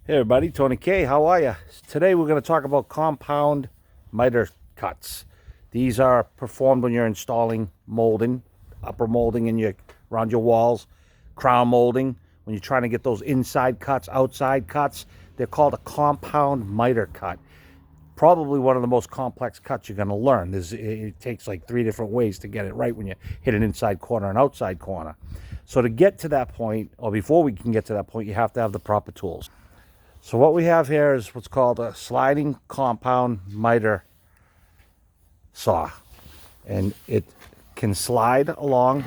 Hey everybody, Tony K. How are you? Today we're going to talk about compound miter cuts. These are performed when you're installing molding, upper molding around your walls, crown molding. When you're trying to get those inside cuts, outside cuts, they're called a compound miter cut. Probably one of the most complex cuts you're going to learn. It takes like 3 different ways to get it right when you hit an inside corner and outside corner. So to get to that point, or before we can get to that point, you have to have the proper tools. So what we have here is what's called a sliding compound miter saw. And it can slide along,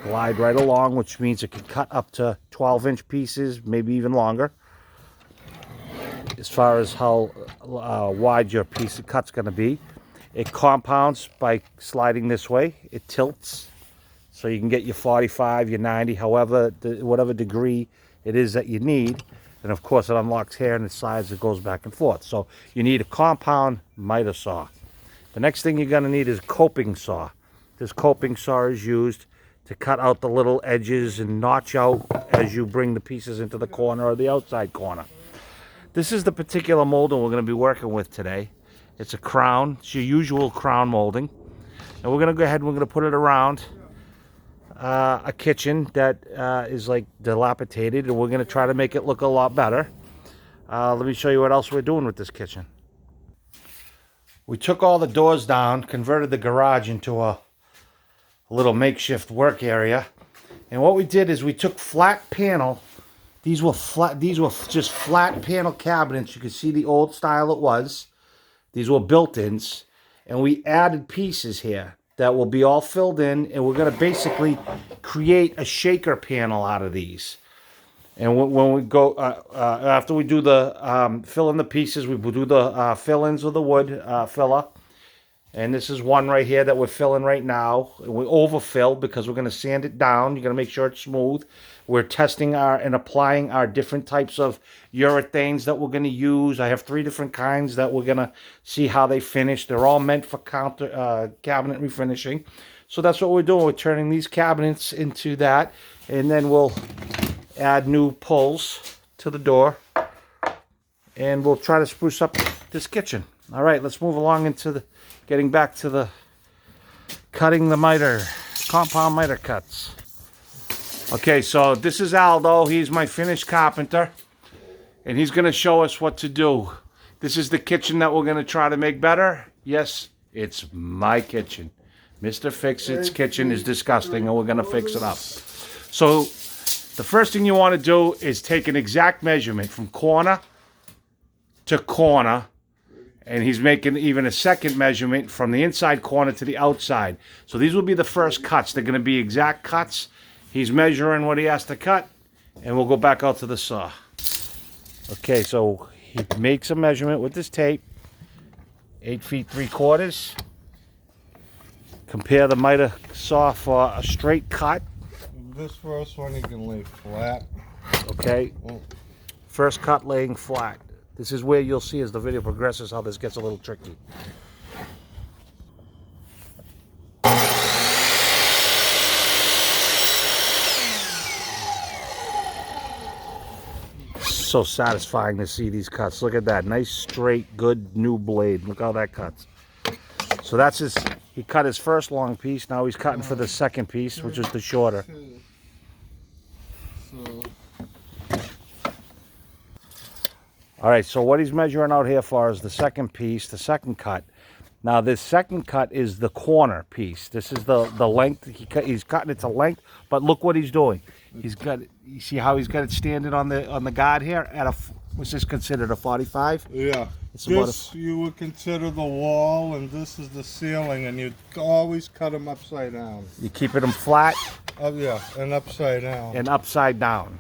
glide right along, which means it can cut up to 12-inch pieces, maybe even longer, as far as how wide your piece of cut's going to be. It compounds by sliding this way. It tilts, so you can get your 45, your 90, whatever degree it is that you need. And of course it unlocks here and it slides, it goes back and forth. So you need a compound miter saw. The next thing you're going to need is a coping saw. This coping saw is used to cut out the little edges and notch out as you bring the pieces into the corner or the outside corner. This is the particular molding we're going to be working with today. It's a crown. It's your usual crown molding. And we're going to go ahead and we're going to put it around a kitchen that is like dilapidated, and we're going to try to make it look a lot better. Let me show you what else we're doing with this kitchen. We took all the doors down, converted the garage into a little makeshift work area, and what we did is we took flat panel. These were just flat panel cabinets. You can see the old style it was. These were built-ins, and we added pieces here that will be all filled in, and we're going to basically create a shaker panel out of these. And when we go, after we do the fill in the pieces, we will do the fill-ins with the wood filler. And this is one right here that we're filling right now. We overfill because we're going to sand it down. You're going to make sure it's smooth. We're testing and applying our different types of urethanes that we're going to use. I have 3 different kinds that we're going to see how they finish. They're all meant for cabinet refinishing. So that's what we're doing. We're turning these cabinets into that. And then we'll add new pulls to the door. And we'll try to spruce up this kitchen. All right, let's move along into getting back to the cutting the miter, compound miter cuts. Okay, so this is Aldo. He's my finished carpenter, and he's going to show us what to do. This is the kitchen that we're going to try to make better. Yes, it's my kitchen. Mr. Fix-It's kitchen is disgusting, and we're going to fix it up. So the first thing you want to do is take an exact measurement from corner to corner. And he's making even a second measurement from the inside corner to the outside. So these will be the first cuts. They're going to be exact cuts. He's measuring what he has to cut, and we'll go back out to the saw. Okay, so he makes a measurement with this tape, 8 feet 3/4. Compare the miter saw for a straight cut. This first one you can lay flat. Okay, first cut laying flat. This is where you'll see as the video progresses how this gets a little tricky. So satisfying to see these cuts. Look at that. Nice, straight, good new blade. Look how that cuts. So that's he cut his first long piece. Now he's cutting for the second piece, which is the shorter. All right, so what he's measuring out here for is the second piece, the second cut. Now, this second cut is the corner piece. This is the length. He's cutting it to length, but look what he's doing. He's got, you see how he's got it standing on the guard here? What's this considered, a 45? Yeah. It's this you would consider the wall, and this is the ceiling, and you always cut them upside down. You keeping them flat? Oh, yeah, and upside down. And upside down.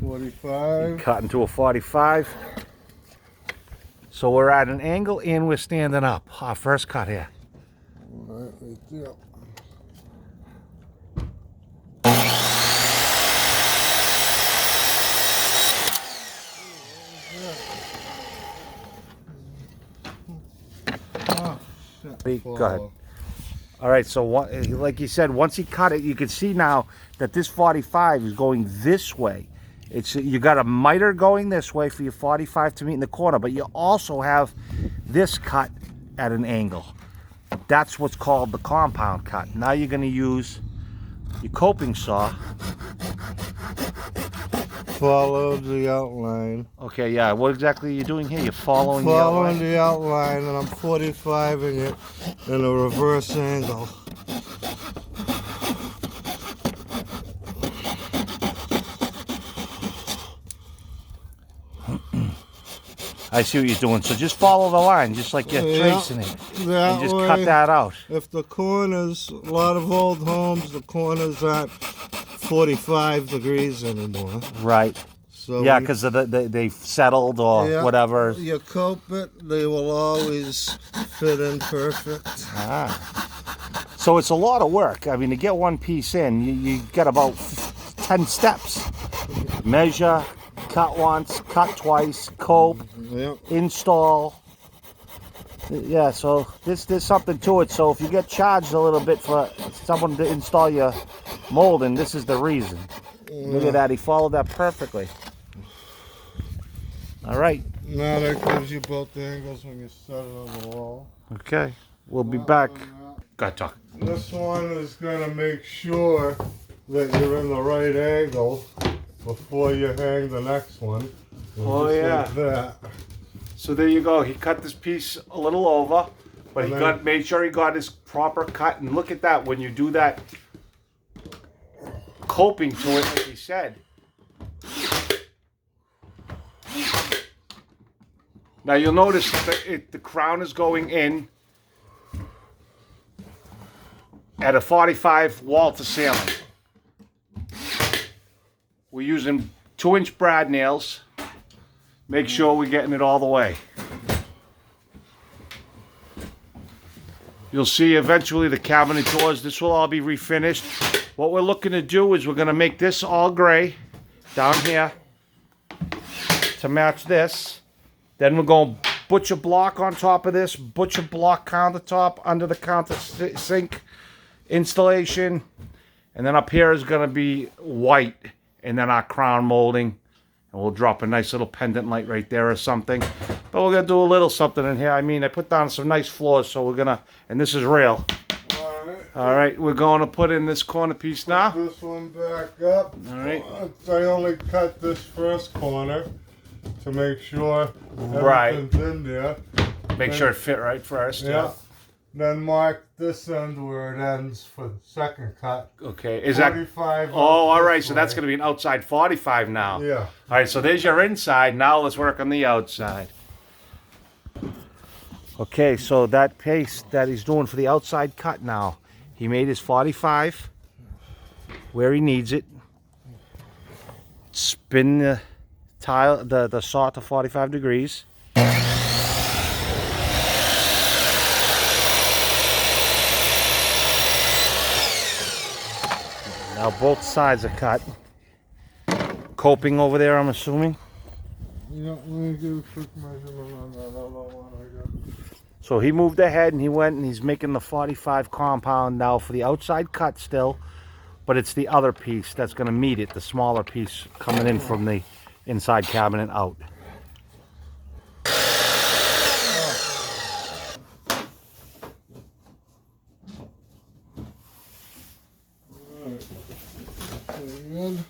45. Cut into a 45. So we're at an angle and we're standing up. Our first cut here. Right there. Go ahead. All right, so like you said, once he cut it, you can see now that this 45 is going this way. You got a miter going this way for your 45 to meet in the corner, but you also have this cut at an angle. That's what's called the compound cut. Now you're going to use your coping saw. Follow the outline. Okay, yeah. What exactly are you doing here? You're following Following the the outline, and I'm 45ing it in a reverse angle. I see what you're doing. So just follow the line, just like you're tracing it. That And just way, cut that out. If the corners, a lot of old homes, the corners aren't 45 degrees anymore. Right. So Yeah, because they've settled or yeah, whatever. you cope it, they will always fit in perfect. Ah. So it's a lot of work. I mean, to get one piece in, you get about 10 steps. Measure, cut once, cut twice, cope, Yep. install. Yeah, so there's something to it. So if you get charged a little bit for someone to install your molding, this is the reason. Look at that, he followed that perfectly. All right. Now that gives you both the angles when you set it on the wall. Okay, we'll be back. Go ahead, talk. This one is going to make sure that you're in the right angle before you hang the next one. Oh, Just yeah. like that. So there you go. He cut this piece a little over, but And he then- made sure he got his proper cut. And look at that, when you do that coping to it, like he said. Now you'll notice that the crown is going in at a 45 wall to ceiling. We're using 2-inch brad nails. Make sure we're getting it all the way. You'll see eventually the cabinet doors, this will all be refinished. What we're looking to do is we're going to make this all gray down here to match this. Then we're going to butcher block on top of this, butcher block countertop under the counter sink installation. And then up here is going to be white, and then our crown molding. And we'll drop a nice little pendant light right there or something. But we're going to do a little something in here. I mean, I put down some nice floors, so we're going to, and this is real. All right, we're going to put in this corner piece now. This one back up. All right. I only cut this first corner to make sure Right. everything's in there. Make sure it fit right first. Yeah. Then mark this end where it ends for the second cut. Okay, is that? 45. Oh, all right, this so that's way. going to be an outside 45 now. Yeah. All right, so there's your inside. Now let's work on the outside. Okay, so that paste that he's doing for the outside cut now, he made his 45 where he needs it. Spin the tile, the saw to 45 degrees. Now both sides are cut. Coping over there, I'm assuming. Yeah, let me give a quick measurement on that other one I got. So he moved ahead and he went and he's making the 45 compound now for the outside cut still, but it's the other piece that's going to meet it, the smaller piece coming in from the inside cabinet out. Good.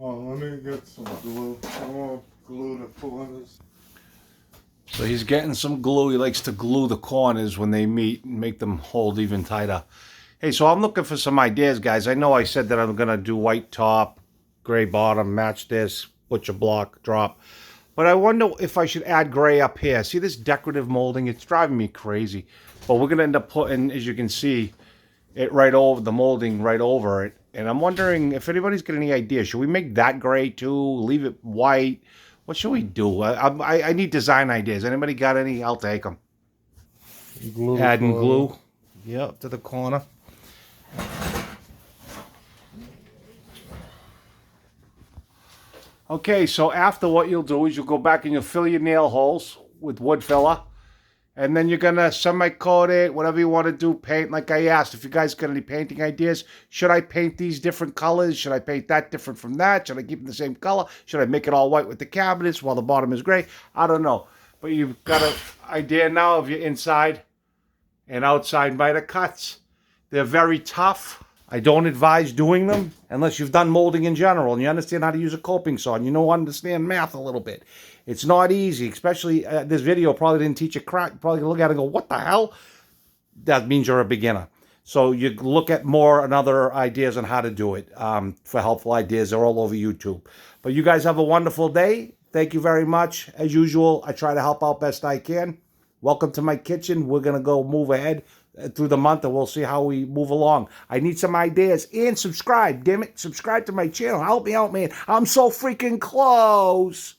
Oh, let me get some glue. I want to glue the corners. So he's getting some glue. He likes to glue the corners when they meet and make them hold even tighter. Hey, so I'm looking for some ideas, guys. I know I said that I'm going to do white top, gray bottom, match this, butcher block, drop. But I wonder if I should add gray up here. See this decorative molding? It's driving me crazy. But we're going to end up putting, as you can see, it right over the molding right over it. And I'm wondering if anybody's got any ideas. Should we make that gray too? Leave it white? What should we do? I need design ideas. Anybody got any? I'll take them. Glue Adding for- glue. Yep, to the corner. Okay, so after what you'll do is you'll go back and you'll fill your nail holes with wood filler. And then you're gonna semi-coat it, whatever you want to do, paint like I asked. If you guys got any painting ideas, should I paint these different colors? Should I paint that different from that? Should I keep them the same color? Should I make it all white with the cabinets while the bottom is gray? I don't know. But you've got an idea now of your inside and outside miter cuts. They're very tough. I don't advise doing them unless you've done molding in general and you understand how to use a coping saw and you know understand math a little bit. It's not easy, especially this video probably didn't teach you crap. You're probably look at it and go, what the hell? That means you're a beginner. So you look at more and other ideas on how to do it for helpful ideas. They're all over YouTube. But you guys have a wonderful day. Thank you very much. As usual, I try to help out best I can. Welcome to my kitchen. We're going to go move ahead through the month and we'll see how we move along. I need some ideas. And subscribe. Damn it. Subscribe to my channel. Help me out, man. I'm so freaking close.